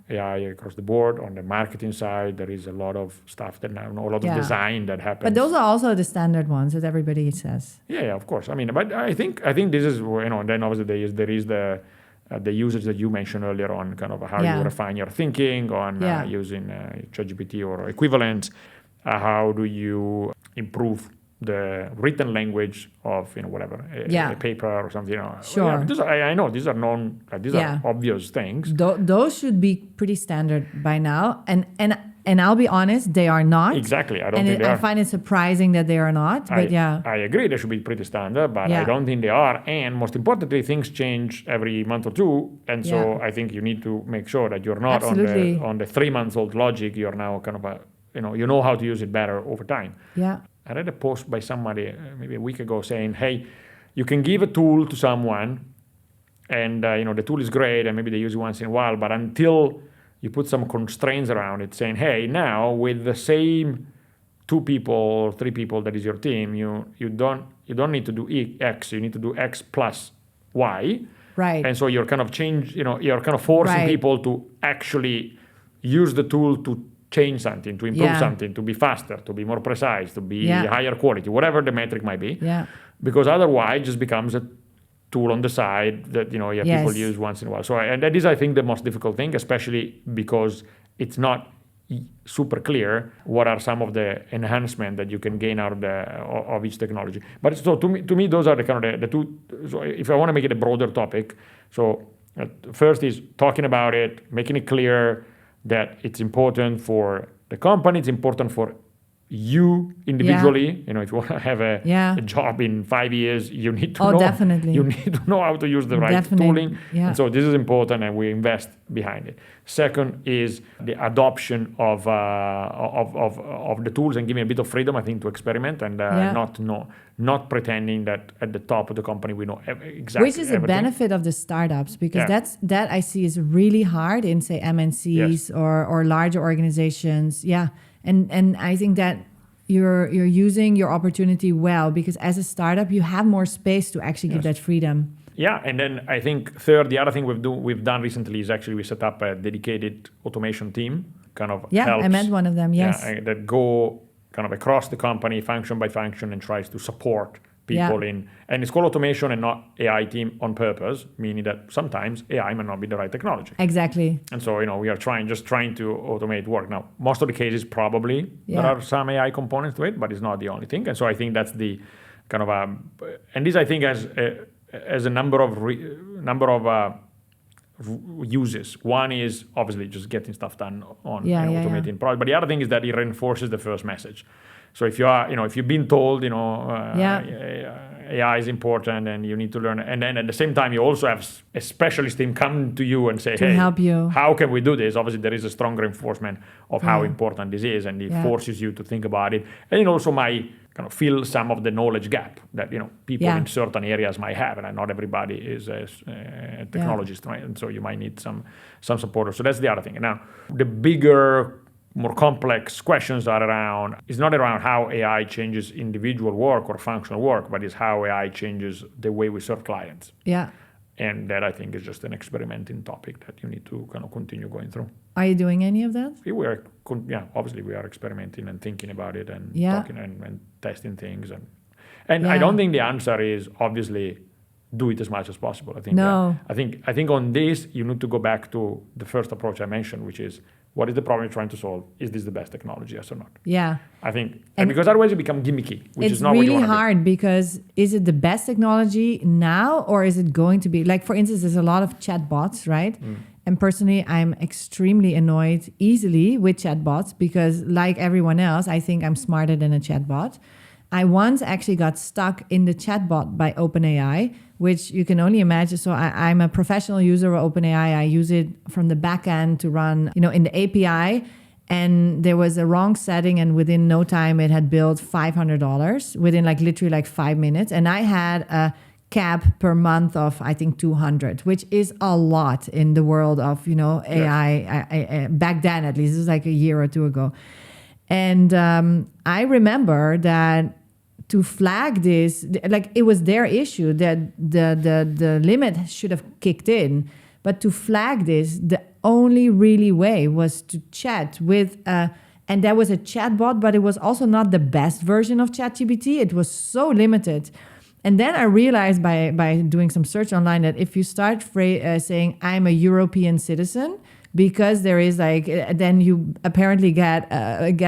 AI across the board. On the marketing side, there is a lot of stuff that now, a lot of design that happens. But those are also the standard ones, as everybody says. Yeah, of course. I mean, but I think this is, and then obviously there is the usage that you mentioned earlier on, kind of how you refine your thinking on using ChatGPT or equivalents. How do you improve the written language of whatever a paper or something? Sure. I know these are known, these are obvious things. Those should be pretty standard by now, and I'll be honest, they are not. Exactly, I don't think they are. I find it surprising that they are not. But I agree, they should be pretty standard, but I don't think they are. And most importantly, things change every month or two, and so I think you need to make sure that you're not on the 3-month-old logic. You're now kind of you know how to use it better over time. Yeah. I read a post by somebody maybe a week ago saying, hey, you can give a tool to someone and the tool is great and maybe they use it once in a while, but until you put some constraints around it, saying, hey, now with the same 2 people or 3 people that is your team, you don't need to do X, you need to do X plus Y. Right. And so you're kind of you're kind of forcing people to actually use the tool to change something, to improve something, to be faster, to be more precise, to be higher quality, whatever the metric might be. Yeah. Because otherwise it just becomes a tool on the side that people use once in a while. So and that is, I think, the most difficult thing, especially because it's not super clear what are some of the enhancement that you can gain out of each technology. But so to me those are the kind of the two. So if I want to make it a broader topic, so first is talking about it, making it clear that it's important for the company, it's important for you individually. If you want to have a job in 5 years, you need to know. Definitely. You need to know how to use the right tooling. Yeah. And so this is important, and we invest behind it. Second is the adoption of the tools and giving a bit of freedom, I think, to experiment and not pretending that at the top of the company we know exactly which is everything. a benefit of the startups, because that I see is really hard in, say, MNCs or larger organizations. Yeah. And I think that you're using your opportunity well, because as a startup you have more space to actually give that freedom. Yeah, and then I think third, the other thing we've done recently is actually we set up a dedicated automation team, kind of helps, I met one of them. Yes, that go kind of across the company, function by function, and tries to support people in, and it's called automation and not AI team on purpose, meaning that sometimes AI might not be the right technology. Exactly. And so we are trying to automate work. Now, most of the cases probably there are some AI components to it, but it's not the only thing. And so I think that's the kind of and this I think has a number of uses. One is obviously just getting stuff done on automating product, but the other thing is that it reinforces the first message. So if if you've been told, AI is important and you need to learn, and then at the same time you also have a specialist team come to you and say, to hey, help you. how can we do this? Obviously there is a strong reinforcement of how important this is, and it forces you to think about it. And it also might kind of fill some of the knowledge gap that people in certain areas might have, and not everybody is a technologist, right? And so you might need some support. So that's the other thing. And now the bigger, more complex questions is not around how AI changes individual work or functional work, but is how AI changes the way we serve clients. Yeah. And that, I think, is just an experimenting topic that you need to kind of continue going through. Are you doing any of that? Obviously we are experimenting and thinking about it and Yeah. talking and testing things. And I don't think the answer is obviously do it as much as possible. I think No. I think on this you need to go back to the first approach I mentioned, which is, what is the problem you're trying to solve? Is this the best technology, yes or not? Yeah. I think, and because otherwise it becomes gimmicky, which is not really what you want to do. hard because is it the best technology now, or is it going to be, like, for instance, there's a lot of chatbots, right? And personally, I'm extremely annoyed easily with chatbots because, like everyone else, I think I'm smarter than a chatbot. I once actually got stuck in the chatbot by OpenAI, which you can only imagine. So I'm a professional user of OpenAI. I use it from the back end to run, in the API. And there was a wrong setting, and within no time, it had billed $500 within literally 5 minutes. And I had a cap per month of, I think, 200, which is a lot in the world of, AI. Back then, at least, this was like a year or two ago. And I remember that to flag this, it was their issue that the limit should have kicked in. But to flag this, the only really way was to chat with, and there was a chatbot, but it was also not the best version of ChatGPT. It was so limited. And then I realized by doing some search online that if you start saying, I'm a European citizen, because there is then you apparently get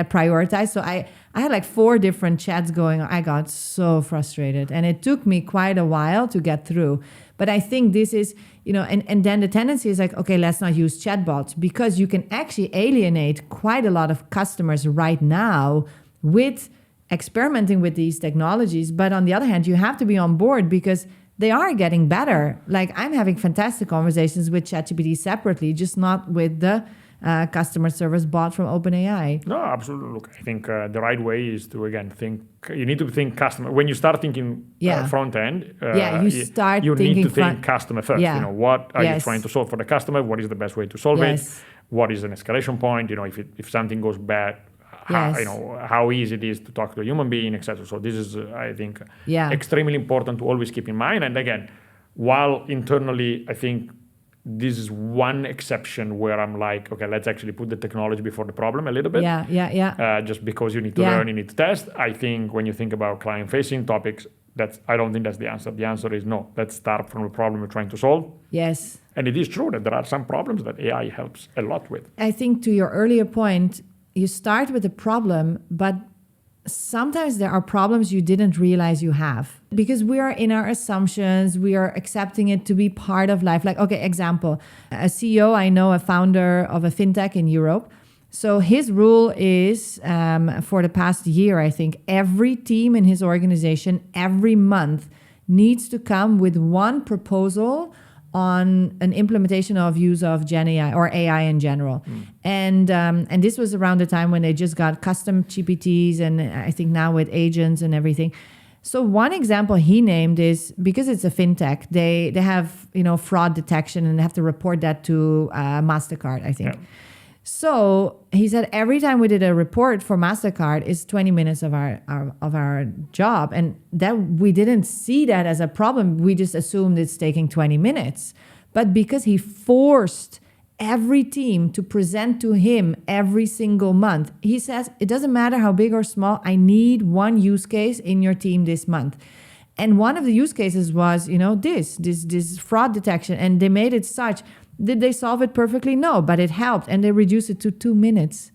prioritized. So I had 4 different chats going. I got so frustrated, and it took me quite a while to get through. But I think this is, and then the tendency is okay, let's not use chatbots, because you can actually alienate quite a lot of customers right now with experimenting with these technologies. But on the other hand, you have to be on board because they are getting better. I'm having fantastic conversations with ChatGPT separately, just not with the customer service bot from OpenAI. No, absolutely. Look, I think the right way is to, again, you need to think customer. When you start thinking front end, you need to think customer first. Yeah. What are you trying to solve for the customer? What is the best way to solve it? What is an escalation point? If something goes bad, how easy it is to talk to a human being, etc. So this is, I think, extremely important to always keep in mind. And again, while internally, I think this is one exception where I'm okay, let's actually put the technology before the problem a little bit. Just because you need to learn, you need to test. I think when you think about client-facing topics, I don't think that's the answer. The answer is no. Let's start from the problem we're trying to solve. Yes. And it is true that there are some problems that AI helps a lot with. I think to your earlier point, you start with a problem, but sometimes there are problems you didn't realize you have because we are in our assumptions. We are accepting it to be part of life. Example, a CEO, I know, a founder of a fintech in Europe. So his rule is for the past year, I think, every team in his organization every month needs to come with one proposal on an implementation of use of Gen AI or AI in general. And this was around the time when they just got custom GPTs, and I think now with agents and everything. So one example he named is, because it's a fintech, they have fraud detection, and they have to report that to MasterCard, I think. Yeah. So he said every time we did a report for MasterCard is 20 minutes of our job. And that we didn't see that as a problem. We just assumed it's taking 20 minutes. But because he forced every team to present to him every single month, he says, it doesn't matter how big or small, I need one use case in your team this month. And one of the use cases was, this fraud detection. And they made it such. Did they solve it perfectly? No, but it helped. And they reduced it to 2 minutes.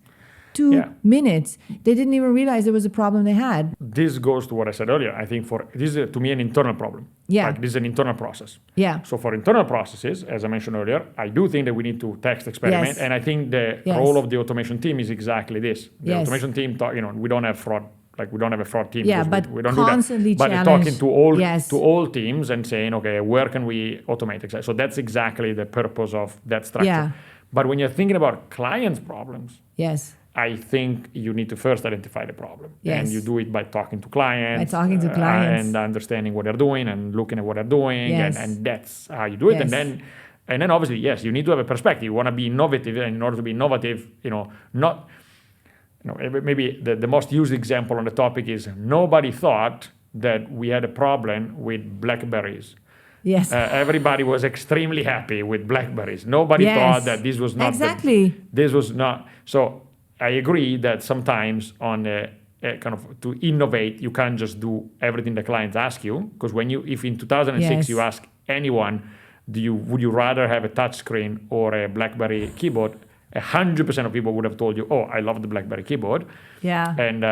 2 minutes. They didn't even realize there was a problem they had. This goes to what I said earlier. I think this is, to me, an internal problem. Yeah. This is an internal process. Yeah. So for internal processes, as I mentioned earlier, I do think that we need to text experiment. Yes. And I think the role of the automation team is exactly this. The automation team, we don't have fraud like we don't have a fraud team. Yeah, because but we don't do that. constantly But challenge. talking to all Yes. to all teams and saying, okay, where can we automate? So that's exactly the purpose of that structure. Yeah. But when you're thinking about clients' problems, Yes. I think you need to first identify the problem. Yes. And you do it by talking to clients. By talking to clients. And understanding what they're doing and looking at what they're doing. Yes. And that's how you do it. Yes. And then obviously, yes, you need to have a perspective. You want to be innovative. And in order to be innovative, maybe the most used example on the topic is nobody thought that we had a problem with blackberries. Yes. Everybody was extremely happy with blackberries. Nobody Yes. thought that this was not exactly. this was not. So I agree that sometimes on a kind of to innovate, you can't just do everything the clients ask you. Because if in 2006 Yes. you ask anyone, would you rather have a touch screen or a BlackBerry keyboard? 100% of people would have told you, oh, I love the BlackBerry keyboard. Yeah. And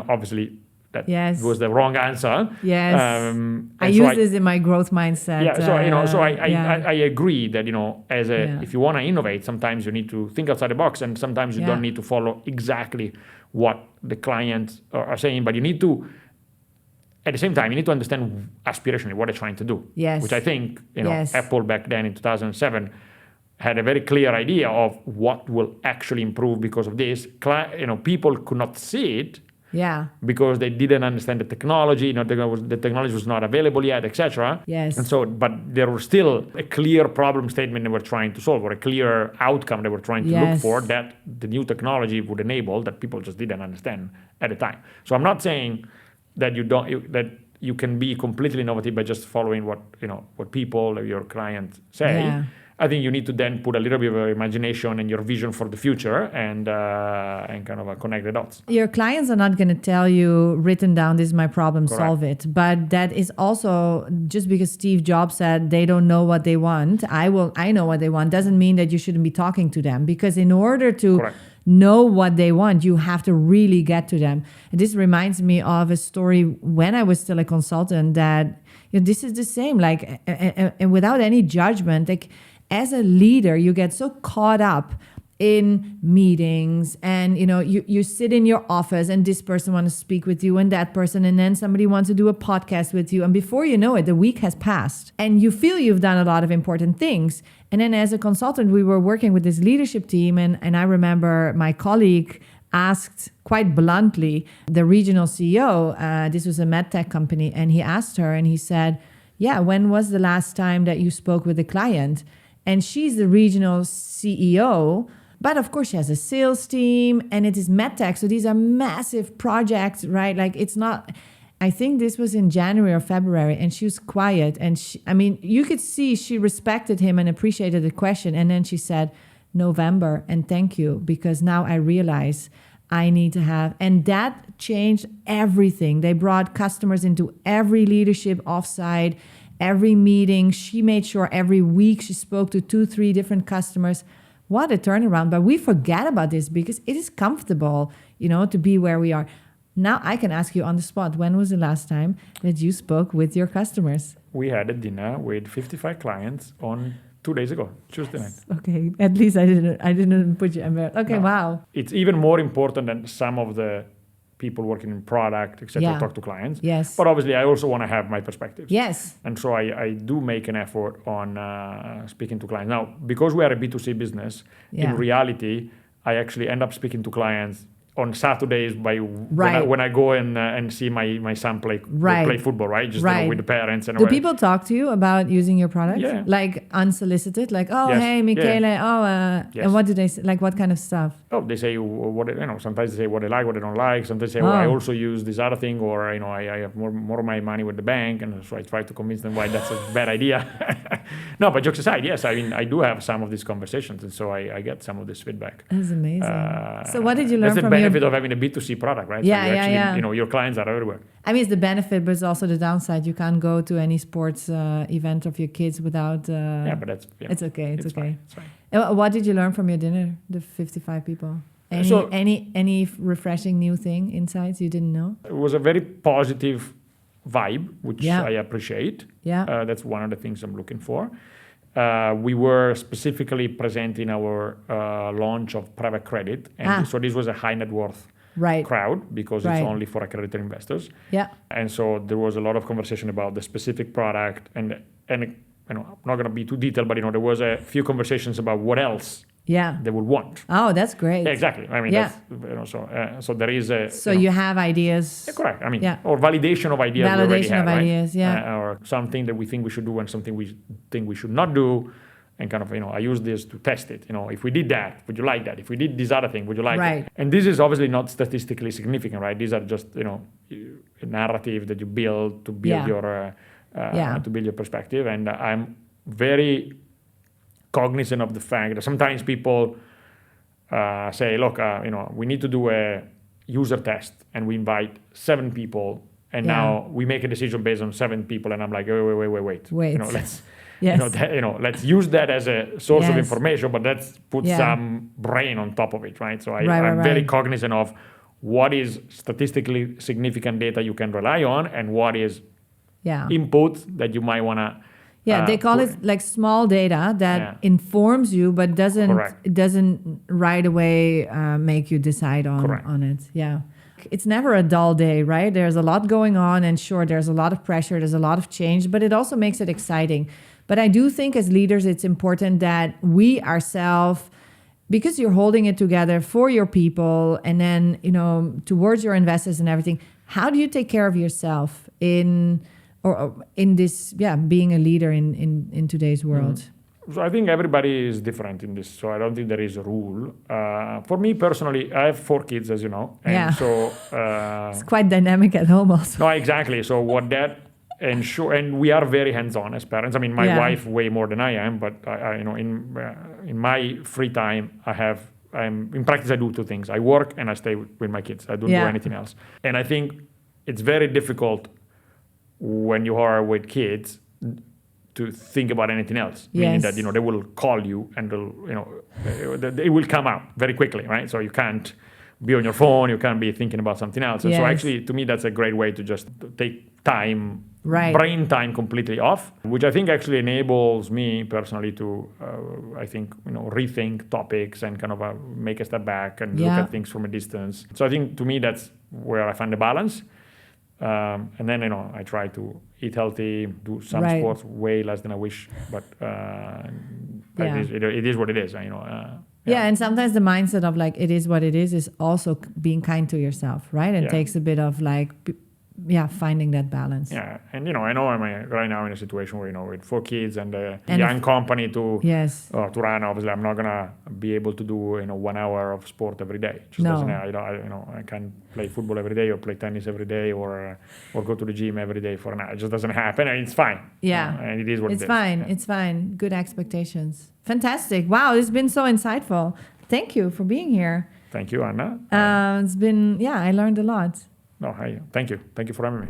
obviously that Yes. was the wrong answer. Yes. I use this in my growth mindset. Yeah, so I agree that if you want to innovate, sometimes you need to think outside the box, and sometimes you don't need to follow exactly what the clients are saying, but you need to. At the same time, you need to understand aspirationally what they're trying to do. Yes. Which I think Yes. Apple back then in 2007 had a very clear idea of what will actually improve because of this. People could not see it. Yeah. Because they didn't understand the technology, the technology was not available yet, etc. Yes. And so, but there was still a clear problem statement they were trying to solve, or a clear outcome they were trying to look for that the new technology would enable that people just didn't understand at the time. So I'm not saying that you can be completely innovative by just following what people or your clients say. Yeah. I think you need to then put a little bit of your imagination and your vision for the future and kind of connect the dots. Your clients are not going to tell you, written down, this is my problem, Correct. solve it. But that is also, just because Steve Jobs said they don't know what they want, I know what they want, doesn't mean that you shouldn't be talking to them. Because in order to Correct. know what they want, you have to really get to them. And this reminds me of a story when I was still a consultant that this is the same, like, and without any judgment, like, as a leader, you get so caught up in meetings and, you sit in your office and this person wants to speak with you and that person, and then somebody wants to do a podcast with you. And before you know it, the week has passed and you feel you've done a lot of important things. And then as a consultant, we were working with this leadership team. And I remember my colleague asked quite bluntly, the regional CEO, this was a medtech company, and he asked her and he said, yeah, when was the last time that you spoke with a client? And she's the regional CEO, but of course she has a sales team and it is medtech. So these are massive projects, right? Like it's not, I think this was in January or February, and she was quiet. And you could see she respected him and appreciated the question. And then she said, November, and thank you, because now I realize I need to have, and that changed everything. They brought customers into every leadership offsite, every meeting. She made sure every week she spoke to 2-3 different customers. What a turnaround. But we forget about this because it is comfortable, to be where we are. Now I can ask you on the spot, when was the last time that you spoke with your customers? We had a dinner with 55 clients on 2 days ago, Tuesday night. Okay, at least I didn't put you embarrassed. Okay, No. wow. It's even more important than some of the people working in product, etc., talk to clients. Yes. But obviously, I also want to have my perspectives. Yes. And so I do make an effort on speaking to clients. Now, because we are a B2C business, in reality, I actually end up speaking to clients on Saturdays when I go and see my son play football, right? Just with the parents. And do people talk to you about using your product? Yeah. Like unsolicited? Like, oh, yes. hey, Michele, yes. And what do they say? Like, what kind of stuff? Oh, they say sometimes they say what they like, what they don't like. Sometimes they say, I also use this other thing, or, I have more of my money with the bank. And so I try to convince them why that's a bad idea. No, but jokes aside, yes, I do have some of these conversations. And so I get some of this feedback. That's amazing. So what did you learn from That's the benefit of having a B2C product, right? Yeah, so your clients are everywhere. It's the benefit, but it's also the downside. You can't go to any sports event of your kids without... but that's... It's okay, it's okay. It's fine. And what did you learn from your dinner, the 55 people? Any refreshing new thing, insights you didn't know? It was a very positive vibe, which I appreciate. Yeah. That's one of the things I'm looking for. We were specifically presenting our launch of private credit. And so this was a high net worth crowd because it's only for accredited investors. Yeah. And so there was a lot of conversation about the specific product, and I'm not going to be too detailed, but there was a few conversations about what else they would want. Oh, that's great. Yeah, exactly. I mean, that's, so there is a... So you have ideas. Yeah, correct. I mean, or validation of ideas. Validation of ideas, or something that we think we should do and something we think we should not do. And kind of, I use this to test it. If we did that, would you like that? If we did this other thing, would you like it? And this is obviously not statistically significant, right? These are just, a narrative that you build to build your to build your perspective. And I'm very cognizant of the fact that sometimes people say, look, we need to do a user test, and we invite 7 people, and now we make a decision based on 7 people, and I'm like, wait. Let's let's use that as a source of information, but let's put some brain on top of it, right? So I'm very cognizant of what is statistically significant data you can rely on, and what is input that you might want to. They call it like small data that informs you, but doesn't right away make you decide on it. Yeah. It's never a dull day, right? There's a lot going on, and sure, there's a lot of pressure, there's a lot of change, but it also makes it exciting. But I do think as leaders, it's important that we ourselves, because you're holding it together for your people and then, towards your investors and everything, how do you take care of yourself in this, being a leader in today's world? So I think everybody is different in this. So I don't think there is a rule. For me personally, I have 4 kids, as you know. And so... it's quite dynamic at home also. No, exactly. So what that... And we are very hands-on as parents. I mean, my wife way more than I am, but I in my free time, in practice, I do 2 things. I work and I stay with my kids. I don't do anything else. And I think it's very difficult when you are with kids to think about anything else. Meaning that, they will call you and it will come out very quickly, right? So you can't be on your phone, you can't be thinking about something else. And so actually, to me, that's a great way to just take time, brain time completely off, which I think actually enables me personally to, rethink topics and kind of make a step back and look at things from a distance. So I think to me, that's where I find the balance. And then, I try to eat healthy, do some sports way less than I wish, but it is what it is, and sometimes the mindset of like, it is what it is also being kind to yourself, right? And takes a bit of like, finding that balance. Yeah, and I know I'm right now in a situation where, with 4 kids and a young company to run. Obviously, I'm not gonna be able to do 1 hour of sport every day. Just doesn't. I can't play football every day or play tennis every day or go to the gym every day for an hour. It just doesn't happen, and it's fine. Yeah, and it is what it is. It's fine. It's fine. Good expectations. Fantastic. Wow, it's been so insightful. Thank you for being here. Thank you, Anna. It's been I learned a lot. No, thank you. Thank you for having me.